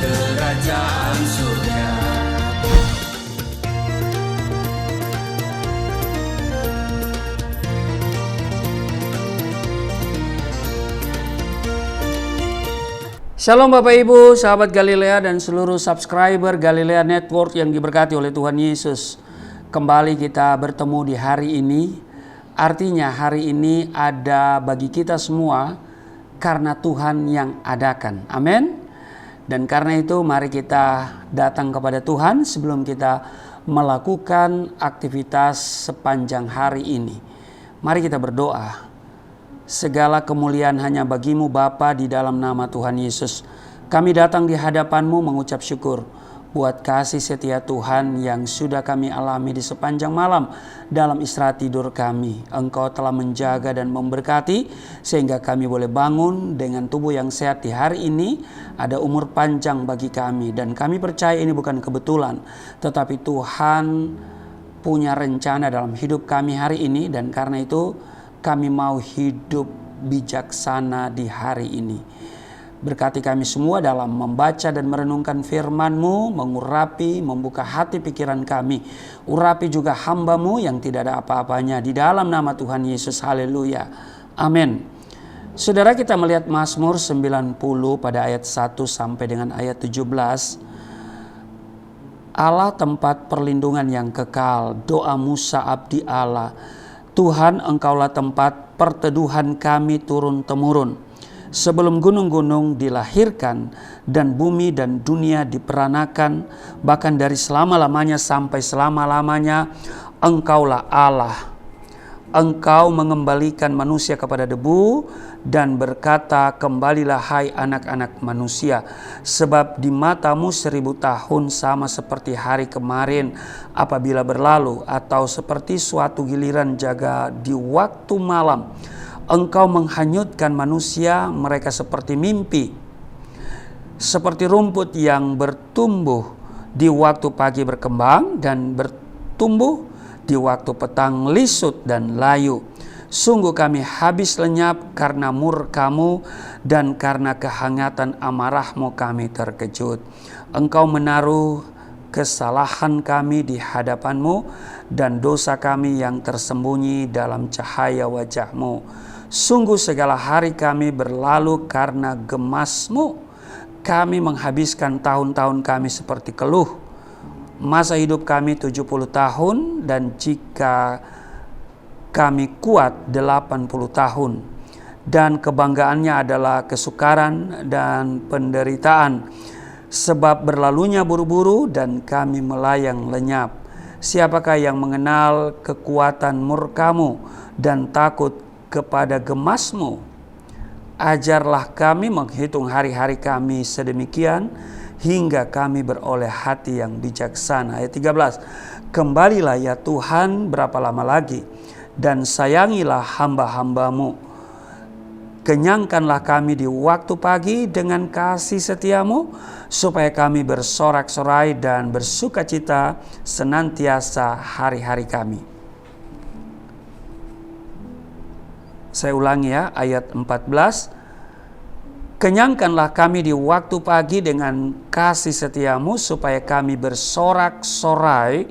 kerajaan surga. Shalom Bapak Ibu, sahabat Galilea dan seluruh subscriber Galilea Network yang diberkati oleh Tuhan Yesus. Kembali kita bertemu di hari ini. Artinya hari ini ada bagi kita semua karena Tuhan yang adakan. Amin. Dan karena itu mari kita datang kepada Tuhan sebelum kita melakukan aktivitas sepanjang hari ini. Mari kita berdoa. Segala kemuliaan hanya bagimu Bapa di dalam nama Tuhan Yesus. Kami datang di hadapan-Mu mengucap syukur buat kasih setia Tuhan yang sudah kami alami di sepanjang malam dalam istirahat tidur kami. Engkau telah menjaga dan memberkati sehingga kami boleh bangun dengan tubuh yang sehat di hari ini. Ada umur panjang bagi kami dan kami percaya ini bukan kebetulan, tetapi Tuhan punya rencana dalam hidup kami hari ini, dan karena itu kami mau hidup bijaksana di hari ini. Berkati kami semua dalam membaca dan merenungkan firman-Mu, mengurapi, membuka hati pikiran kami. Urapi juga hamba-Mu yang tidak ada apa-apanya di dalam nama Tuhan Yesus. Haleluya. Amin. Saudara, kita melihat Mazmur 90 pada ayat 1 sampai dengan ayat 17. Allah tempat perlindungan yang kekal, doa Musa abdi Allah. Tuhan, Engkaulah tempat perteduhan kami turun-temurun. Sebelum gunung-gunung dilahirkan dan bumi dan dunia diperanakan, bahkan dari selama-lamanya sampai selama-lamanya, Engkaulah Allah. Engkau mengembalikan manusia kepada debu dan berkata, kembalilah hai anak-anak manusia. Sebab di mata-Mu 1000 tahun sama seperti hari kemarin apabila berlalu, atau seperti suatu giliran jaga di waktu malam. Engkau menghanyutkan manusia, mereka seperti mimpi. Seperti rumput yang bertumbuh di waktu pagi berkembang dan bertumbuh di waktu petang lisut dan layu. Sungguh kami habis lenyap karena murka-Mu, dan karena kehangatan amarah-Mu kami terkejut. Engkau menaruh kesalahan kami di hadapan-Mu dan dosa kami yang tersembunyi dalam cahaya wajah-Mu. Sungguh segala hari kami berlalu karena gemas-Mu. Kami menghabiskan tahun-tahun kami seperti keluh. Masa hidup kami 70 tahun, dan jika kami kuat 80 tahun. Dan kebanggaannya adalah kesukaran dan penderitaan. Sebab berlalunya buru-buru dan kami melayang lenyap. Siapakah yang mengenal kekuatan murka-Mu dan takut kepada gemas-Mu? Ajarlah kami menghitung hari-hari kami sedemikian, hingga kami beroleh hati yang bijaksana. Ayat 13. Kembalilah ya Tuhan, berapa lama lagi? Dan sayangilah hamba-hamba-Mu. Kenyangkanlah kami di waktu pagi dengan kasih setia-Mu, supaya kami bersorak-sorai dan bersukacita senantiasa hari-hari kami. Saya ulangi ya, ayat 14. Kenyangkanlah kami di waktu pagi dengan kasih setia-Mu, supaya kami bersorak-sorai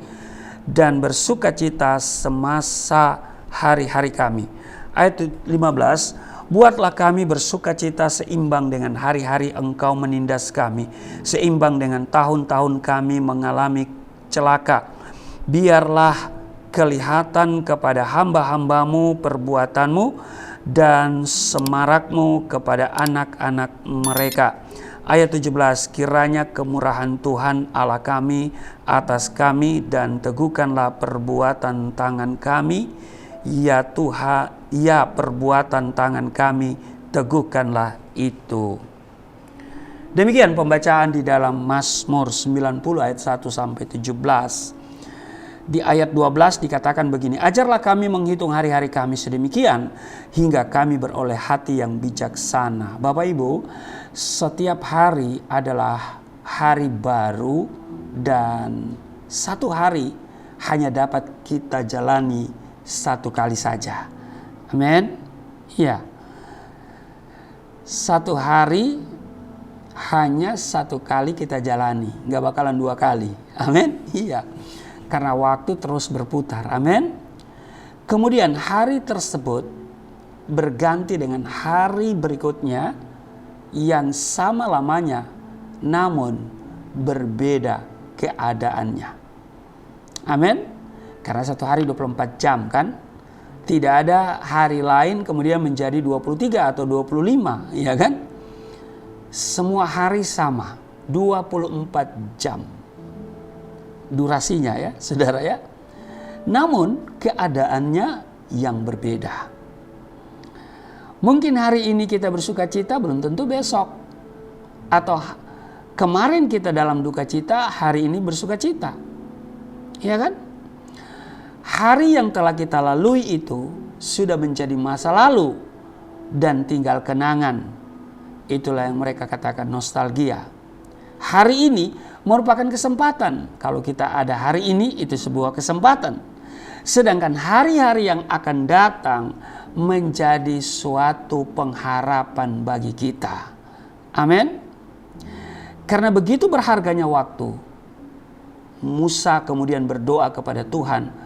dan bersukacita semasa hari-hari kami. Ayat 15. Buatlah kami bersukacita seimbang dengan hari-hari Engkau menindas kami, seimbang dengan tahun-tahun kami mengalami celaka. Biarlah kelihatan kepada hamba-hamba-Mu perbuatan-Mu, dan semarak-Mu kepada anak-anak mereka. Ayat 17. Kiranya kemurahan Tuhan Allah kami atas kami, dan teguhkanlah perbuatan tangan kami. Ya Tuhan, ya perbuatan tangan kami, teguhkanlah itu. Demikian pembacaan di dalam Mazmur 90 ayat 1 sampai 17. Di ayat 12 dikatakan begini, ajarlah kami menghitung hari-hari kami sedemikian, hingga kami beroleh hati yang bijaksana. Bapak Ibu, setiap hari adalah hari baru, dan satu hari hanya dapat kita jalani satu kali saja. Amin. Ya. Satu hari hanya satu kali kita jalani, nggak bakalan dua kali. Amin. Iya, karena waktu terus berputar. Amin. Kemudian hari tersebut berganti dengan hari berikutnya yang sama lamanya, namun berbeda keadaannya. Amin. Karena satu hari 24 jam kan. Tidak ada hari lain kemudian menjadi 23 atau 25, ya kan? Semua hari sama, 24 jam durasinya ya, saudara ya. Namun keadaannya yang berbeda. Mungkin hari ini kita bersuka cita, belum tentu besok. Atau kemarin kita dalam duka cita, hari ini bersuka cita. Ya kan? Hari yang telah kita lalui itu sudah menjadi masa lalu dan tinggal kenangan. Itulah yang mereka katakan nostalgia. Hari ini merupakan kesempatan. Kalau kita ada hari ini, itu sebuah kesempatan. Sedangkan hari-hari yang akan datang menjadi suatu pengharapan bagi kita. Amin. Karena begitu berharganya waktu, Musa kemudian berdoa kepada Tuhan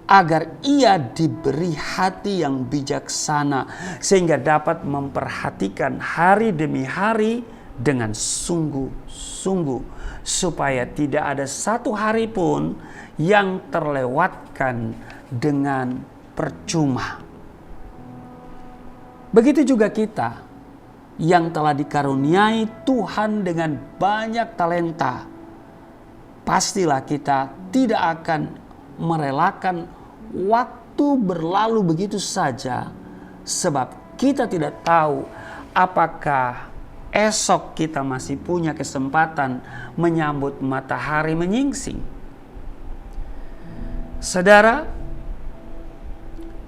agar ia diberi hati yang bijaksana sehingga dapat memperhatikan hari demi hari dengan sungguh-sungguh supaya tidak ada satu hari pun yang terlewatkan dengan percuma. Begitu juga kita yang telah dikaruniai Tuhan dengan banyak talenta. Pastilah kita tidak akan merelakan waktu berlalu begitu saja, sebab kita tidak tahu apakah esok kita masih punya kesempatan menyambut matahari menyingsing. Saudara,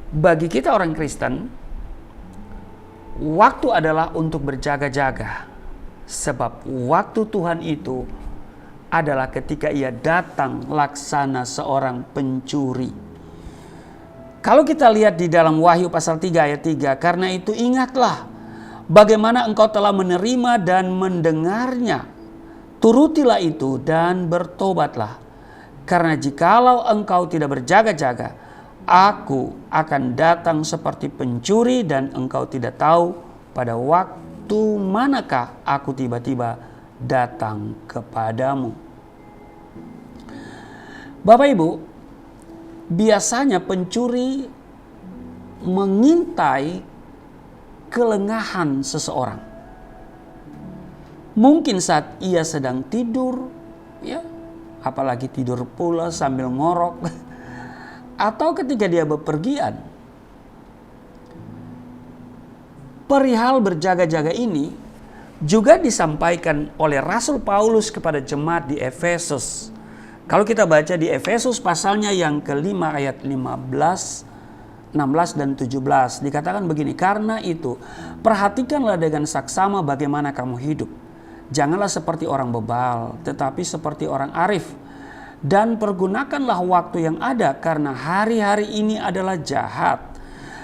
bagi kita orang Kristen, waktu adalah untuk berjaga-jaga, sebab waktu Tuhan itu adalah ketika ia datang laksana seorang pencuri. Kalau kita lihat di dalam Wahyu pasal 3 ayat 3, karena itu ingatlah bagaimana engkau telah menerima dan mendengarnya. Turutilah itu dan bertobatlah. Karena jikalau engkau tidak berjaga-jaga, aku akan datang seperti pencuri dan engkau tidak tahu pada waktu manakah aku tiba-tiba datang kepadamu. Bapak Ibu, biasanya pencuri mengintai kelengahan seseorang. Mungkin saat ia sedang tidur, ya, apalagi tidur pula sambil ngorok, atau ketika dia bepergian. Perihal berjaga-jaga ini juga disampaikan oleh Rasul Paulus kepada jemaat di Efesus. Kalau kita baca di Efesus pasalnya yang kelima ayat 15, 16 dan 17 dikatakan begini, karena itu perhatikanlah dengan saksama bagaimana kamu hidup. Janganlah seperti orang bebal, tetapi seperti orang arif. Dan pergunakanlah waktu yang ada karena hari-hari ini adalah jahat.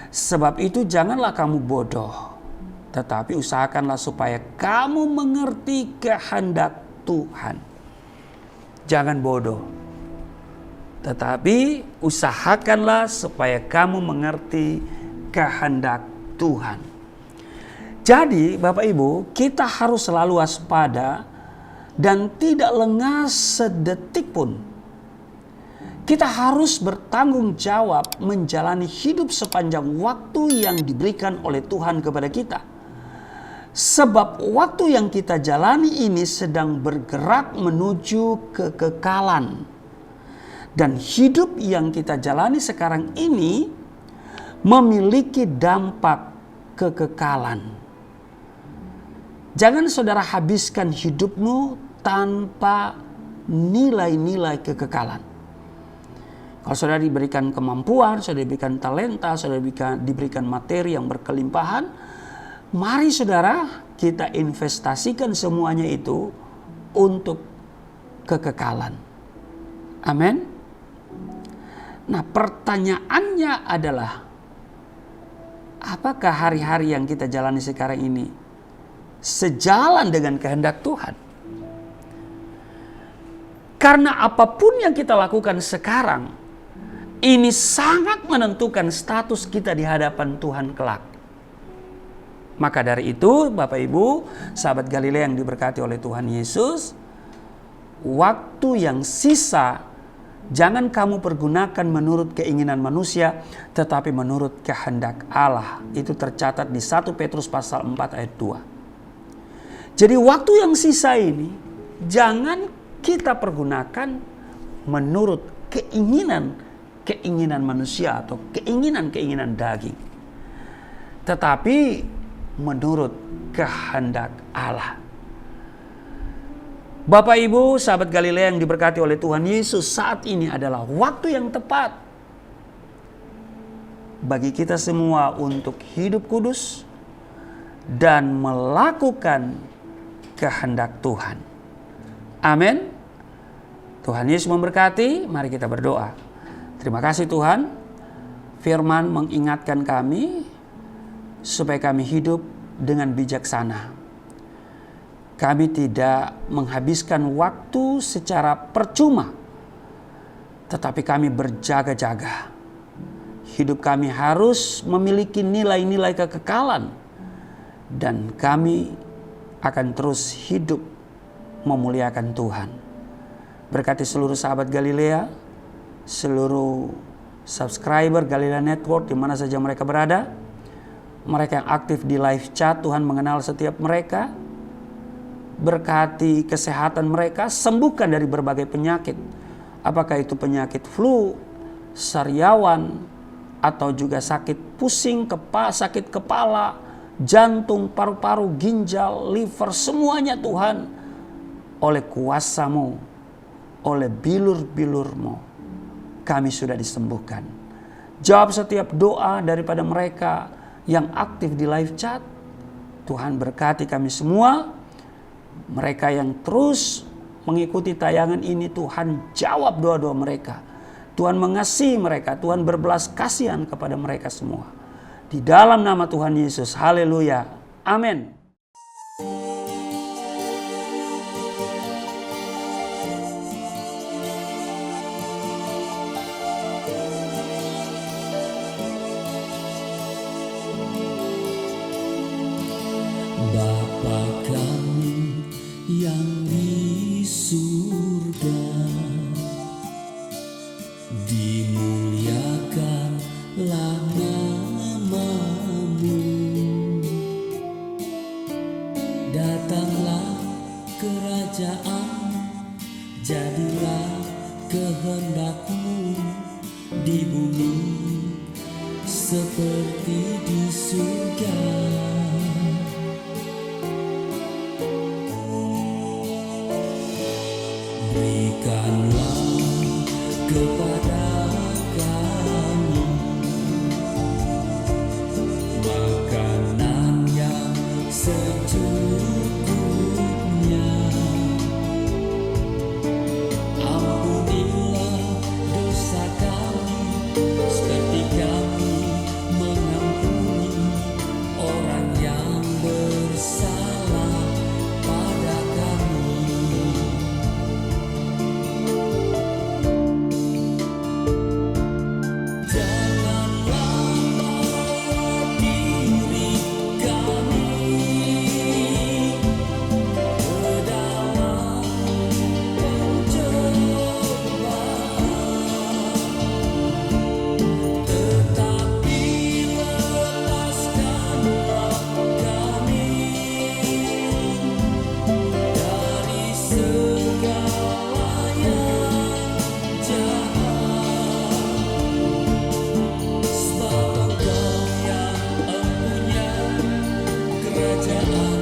Sebab itu janganlah kamu bodoh, tetapi usahakanlah supaya kamu mengerti kehendak Tuhan. Jangan bodoh, tetapi usahakanlah supaya kamu mengerti kehendak Tuhan. Jadi Bapak Ibu, kita harus selalu waspada dan tidak lengah sedetik pun. Kita harus bertanggung jawab menjalani hidup sepanjang waktu yang diberikan oleh Tuhan kepada kita. Sebab waktu yang kita jalani ini sedang bergerak menuju kekekalan. Dan hidup yang kita jalani sekarang ini memiliki dampak kekekalan. Jangan saudara habiskan hidupmu tanpa nilai-nilai kekekalan. Kalau saudara diberikan kemampuan, saudara diberikan talenta, saudara diberikan materi yang berkelimpahan, mari saudara kita investasikan semuanya itu untuk kekekalan. Amin. Nah, pertanyaannya adalah, apakah hari-hari yang kita jalani sekarang ini sejalan dengan kehendak Tuhan. Karena apapun yang kita lakukan sekarang, ini sangat menentukan status kita di hadapan Tuhan kelak. Maka dari itu, Bapak Ibu, sahabat Galilea yang diberkati oleh Tuhan Yesus, waktu yang sisa jangan kamu pergunakan menurut keinginan manusia, tetapi menurut kehendak Allah. Itu tercatat di 1 Petrus pasal 4 ayat 2. Jadi waktu yang sisa ini jangan kita pergunakan menurut keinginan manusia atau keinginan daging, tetapi menurut kehendak Allah. Bapak Ibu, sahabat Galilea yang diberkati oleh Tuhan Yesus, saat ini adalah waktu yang tepat bagi kita semua untuk hidup kudus dan melakukan kehendak Tuhan. Amin. Tuhan Yesus memberkati. Mari kita berdoa. Terima kasih Tuhan. Firman mengingatkan kami supaya kami hidup dengan bijaksana. Kami tidak menghabiskan waktu secara percuma, tetapi kami berjaga-jaga. Hidup kami harus memiliki nilai-nilai kekekalan, dan kami akan terus hidup memuliakan Tuhan. Berkati seluruh sahabat Galilea, seluruh subscriber Galilea Network di mana saja mereka berada. Mereka yang aktif di live chat, Tuhan mengenal setiap mereka. Berkati kesehatan mereka, sembuhkan dari berbagai penyakit. Apakah itu penyakit flu, sariawan, atau juga sakit pusing, sakit kepala, jantung, paru-paru, ginjal, liver, semuanya Tuhan. Oleh kuasa-Mu, oleh bilur-bilur-Mu, kami sudah disembuhkan. Jawab setiap doa daripada mereka yang aktif di live chat. Tuhan berkati kami semua. Mereka yang terus mengikuti tayangan ini, Tuhan jawab doa-doa mereka. Tuhan mengasihi mereka, Tuhan berbelas kasihan kepada mereka semua. Di dalam nama Tuhan Yesus, haleluya, amin. Bapa kami yang di surga, dimuliakanlah nama-Mu. Datanglah kerajaan, jadilah kehendak-Mu di bumi seperti di surga. Berikanlah kepada kami makanan yang secukupnya. Ampunilah dosa kami seperti kami mengampuni orang yang bersalah pada kami. Kerajaan